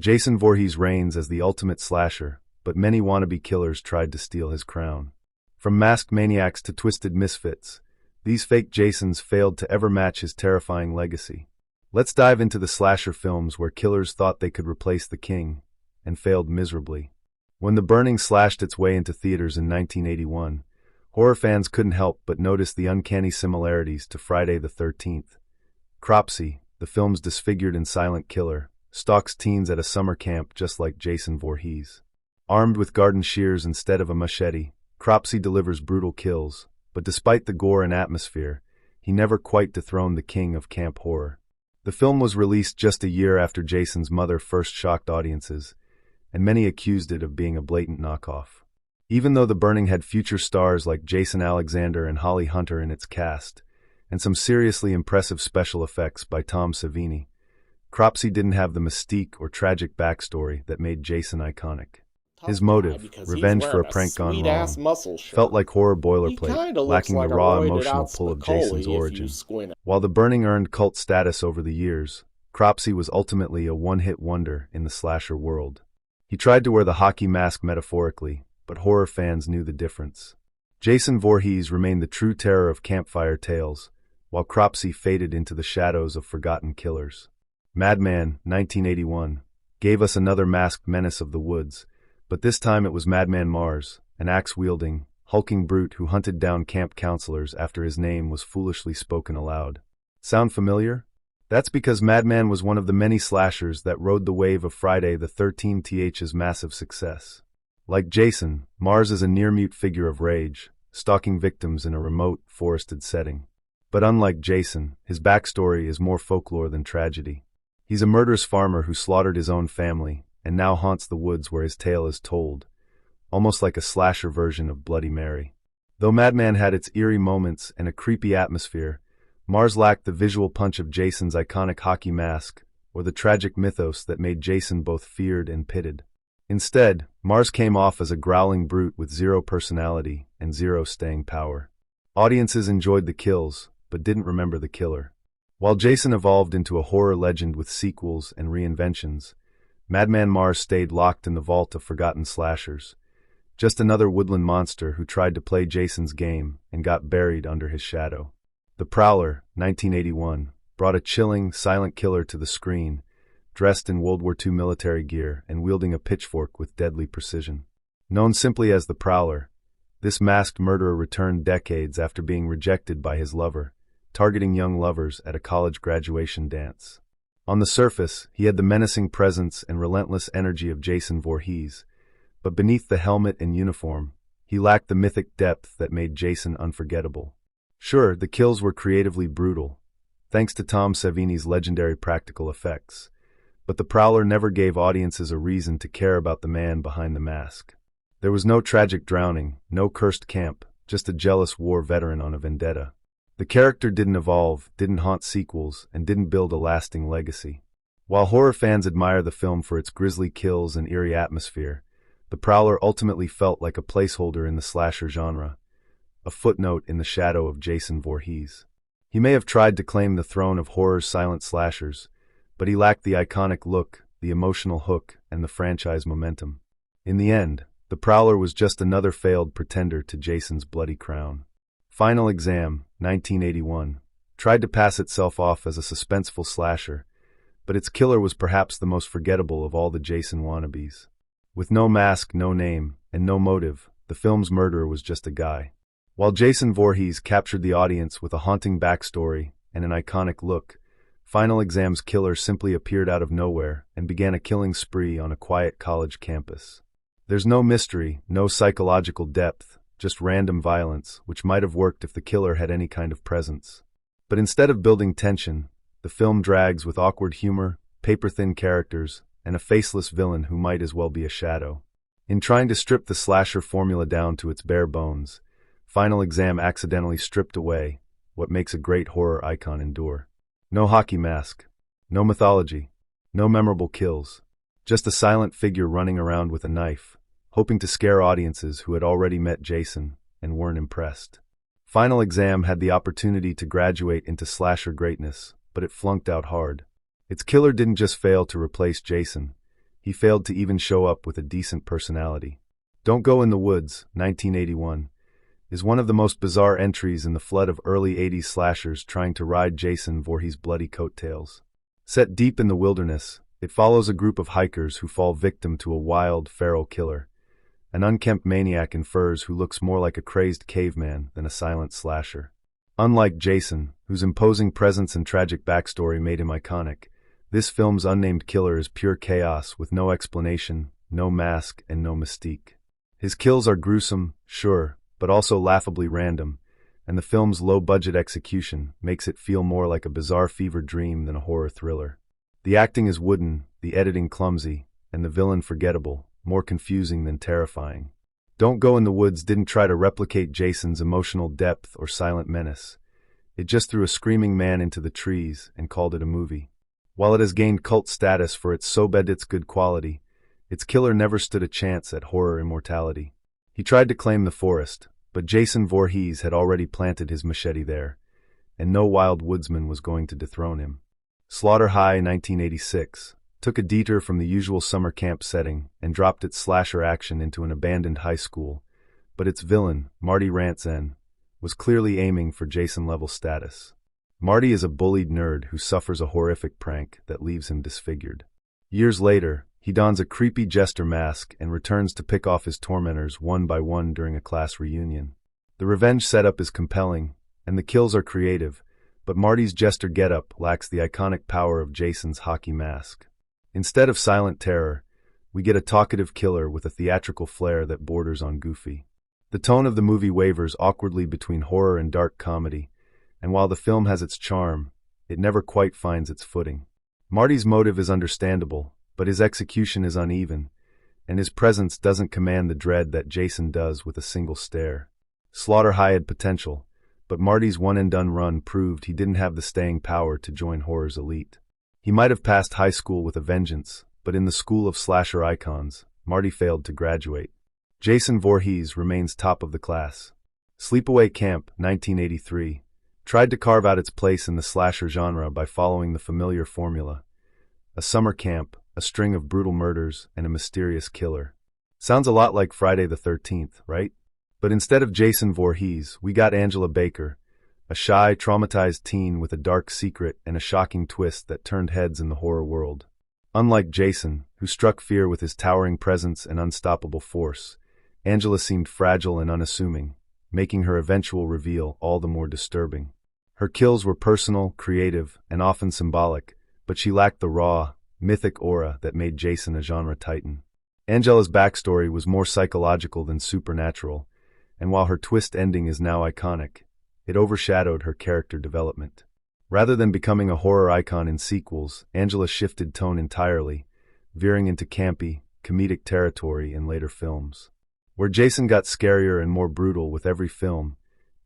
Jason Voorhees reigns as the ultimate slasher, but many wannabe killers tried to steal his crown. From masked maniacs to twisted misfits, these fake Jasons failed to ever match his terrifying legacy. Let's dive into the slasher films where killers thought they could replace the king, and failed miserably. When The Burning slashed its way into theaters in 1981, horror fans couldn't help but notice the uncanny similarities to Friday the 13th. Cropsey, the film's disfigured and silent killer, stalks teens at a summer camp just like Jason Voorhees. Armed with garden shears instead of a machete, Cropsey delivers brutal kills, but despite the gore and atmosphere, he never quite dethroned the king of camp horror. The film was released just a year after Jason's mother first shocked audiences, and many accused it of being a blatant knockoff. Even though The Burning had future stars like Jason Alexander and Holly Hunter in its cast, and some seriously impressive special effects by Tom Savini, Cropsey didn't have the mystique or tragic backstory that made Jason iconic. His motive, revenge for a prank gone wrong, felt like horror boilerplate, lacking the raw emotional pull of Jason's origin. While The Burning earned cult status over the years, Cropsey was ultimately a one-hit wonder in the slasher world. He tried to wear the hockey mask metaphorically, but horror fans knew the difference. Jason Voorhees remained the true terror of campfire tales, while Cropsey faded into the shadows of forgotten killers. Madman, 1981, gave us another masked menace of the woods, but this time it was Madman Mars, an axe-wielding, hulking brute who hunted down camp counselors after his name was foolishly spoken aloud. Sound familiar? That's because Madman was one of the many slashers that rode the wave of Friday the 13th's massive success. Like Jason, Mars is a near-mute figure of rage, stalking victims in a remote, forested setting. But unlike Jason, his backstory is more folklore than tragedy. He's a murderous farmer who slaughtered his own family, and now haunts the woods where his tale is told, almost like a slasher version of Bloody Mary. Though Madman had its eerie moments and a creepy atmosphere, Mars lacked the visual punch of Jason's iconic hockey mask, or the tragic mythos that made Jason both feared and pitted. Instead, Mars came off as a growling brute with zero personality and zero staying power. Audiences enjoyed the kills, but didn't remember the killer. While Jason evolved into a horror legend with sequels and reinventions, Madman Mars stayed locked in the vault of forgotten slashers, just another woodland monster who tried to play Jason's game and got buried under his shadow. The Prowler, 1981, brought a chilling, silent killer to the screen, dressed in World War II military gear and wielding a pitchfork with deadly precision. Known simply as the Prowler, this masked murderer returned decades after being rejected by his lover, targeting young lovers at a college graduation dance. On the surface, he had the menacing presence and relentless energy of Jason Voorhees, but beneath the helmet and uniform, he lacked the mythic depth that made Jason unforgettable. Sure, the kills were creatively brutal, thanks to Tom Savini's legendary practical effects, but the Prowler never gave audiences a reason to care about the man behind the mask. There was no tragic drowning, no cursed camp, just a jealous war veteran on a vendetta. The character didn't evolve, didn't haunt sequels, and didn't build a lasting legacy. While horror fans admire the film for its grisly kills and eerie atmosphere, the Prowler ultimately felt like a placeholder in the slasher genre, a footnote in the shadow of Jason Voorhees. He may have tried to claim the throne of horror's silent slashers, but he lacked the iconic look, the emotional hook, and the franchise momentum. In the end, the Prowler was just another failed pretender to Jason's bloody crown. Final Exam, 1981, tried to pass itself off as a suspenseful slasher, but its killer was perhaps the most forgettable of all the Jason wannabes. With no mask, no name, and no motive, the film's murderer was just a guy. While Jason Voorhees captured the audience with a haunting backstory and an iconic look, Final Exam's killer simply appeared out of nowhere and began a killing spree on a quiet college campus. There's no mystery, no psychological depth, just random violence, which might have worked if the killer had any kind of presence. But instead of building tension, the film drags with awkward humor, paper-thin characters, and a faceless villain who might as well be a shadow. In trying to strip the slasher formula down to its bare bones, Final Exam accidentally stripped away what makes a great horror icon endure. No hockey mask, no mythology, no memorable kills, just a silent figure running around with a knife, hoping to scare audiences who had already met Jason and weren't impressed. Final Exam had the opportunity to graduate into slasher greatness, but it flunked out hard. Its killer didn't just fail to replace Jason, He failed to even show up with a decent personality. Don't Go in the Woods, 1981, is one of the most bizarre entries in the flood of early 80s slashers trying to ride Jason Voorhees' bloody coattails. Set deep in the wilderness, it follows a group of hikers who fall victim to a wild, feral killer, an unkempt maniac in furs who looks more like a crazed caveman than a silent slasher. Unlike Jason, whose imposing presence and tragic backstory made him iconic, this film's unnamed killer is pure chaos with no explanation, no mask, and no mystique. His kills are gruesome, sure, but also laughably random, and the film's low-budget execution makes it feel more like a bizarre fever dream than a horror thriller. The acting is wooden, the editing clumsy, and the villain forgettable, more confusing than terrifying. Don't Go in the Woods didn't try to replicate Jason's emotional depth or silent menace. It just threw a screaming man into the trees and called it a movie. While it has gained cult status for its so bad it's good quality, its killer never stood a chance at horror immortality. He tried to claim the forest, but Jason Voorhees had already planted his machete there, and no wild woodsman was going to dethrone him. Slaughter High 1986 took a detour from the usual summer camp setting and dropped its slasher action into an abandoned high school, but its villain, Marty Rantzen, was clearly aiming for Jason-level status. Marty is a bullied nerd who suffers a horrific prank that leaves him disfigured. Years later, he dons a creepy jester mask and returns to pick off his tormentors one by one during a class reunion. The revenge setup is compelling, and the kills are creative, but Marty's jester getup lacks the iconic power of Jason's hockey mask. Instead of silent terror, we get a talkative killer with a theatrical flair that borders on goofy. The tone of the movie wavers awkwardly between horror and dark comedy, and while the film has its charm, it never quite finds its footing. Marty's motive is understandable, but his execution is uneven, and his presence doesn't command the dread that Jason does with a single stare. Slaughter High had potential, but Marty's one-and-done run proved he didn't have the staying power to join horror's elite. He might have passed high school with a vengeance, but in the school of slasher icons, Marty failed to graduate. Jason Voorhees remains top of the class. Sleepaway Camp, 1983, tried to carve out its place in the slasher genre by following the familiar formula: a summer camp, a string of brutal murders, and a mysterious killer. Sounds a lot like Friday the 13th, right? But instead of Jason Voorhees, we got Angela Baker, a shy, traumatized teen with a dark secret and a shocking twist that turned heads in the horror world. Unlike Jason, who struck fear with his towering presence and unstoppable force, Angela seemed fragile and unassuming, making her eventual reveal all the more disturbing. Her kills were personal, creative, and often symbolic, but she lacked the raw, mythic aura that made Jason a genre titan. Angela's backstory was more psychological than supernatural, and while her twist ending is now iconic, it overshadowed her character development. Rather than becoming a horror icon in sequels, Angela shifted tone entirely, veering into campy, comedic territory in later films. Where Jason got scarier and more brutal with every film,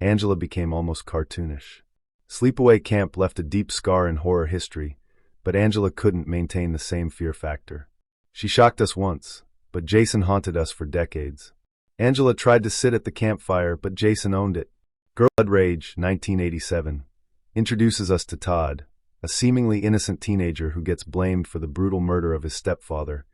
Angela became almost cartoonish. Sleepaway Camp left a deep scar in horror history, but Angela couldn't maintain the same fear factor. She shocked us once, but Jason haunted us for decades. Angela tried to sit at the campfire, but Jason owned it. Blood Rage, 1987, introduces us to Todd, a seemingly innocent teenager who gets blamed for the brutal murder of his stepfather,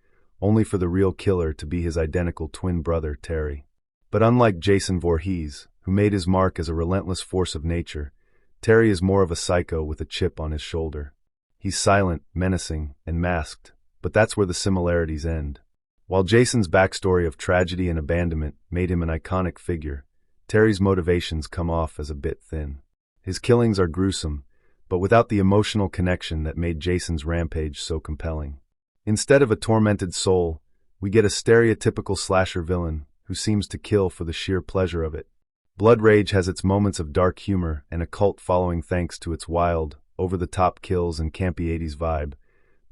only for the real killer to be his identical twin brother, Terry. But unlike Jason Voorhees, who made his mark as a relentless force of nature, Terry is more of a psycho with a chip on his shoulder. He's silent, menacing, and masked, but that's where the similarities end. While Jason's backstory of tragedy and abandonment made him an iconic figure, Terry's motivations come off as a bit thin. His killings are gruesome, but without the emotional connection that made Jason's rampage so compelling. Instead of a tormented soul, we get a stereotypical slasher villain who seems to kill for the sheer pleasure of it. Blood Rage has its moments of dark humor and a cult following thanks to its wild, over-the-top kills and campy 80s vibe,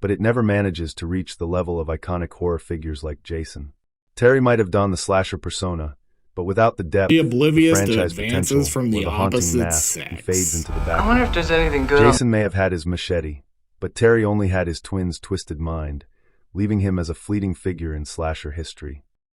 but it never manages to reach the level of iconic horror figures like Jason. Terry might have donned the slasher persona, but without the depth, Be oblivious the to franchise advances potential, from the or the haunting opposite mask, he sex. fades into the background. I wonder if there's anything good. Jason may have had his machete, but Terry only had his twin's twisted mind, leaving him as a fleeting figure in slasher history.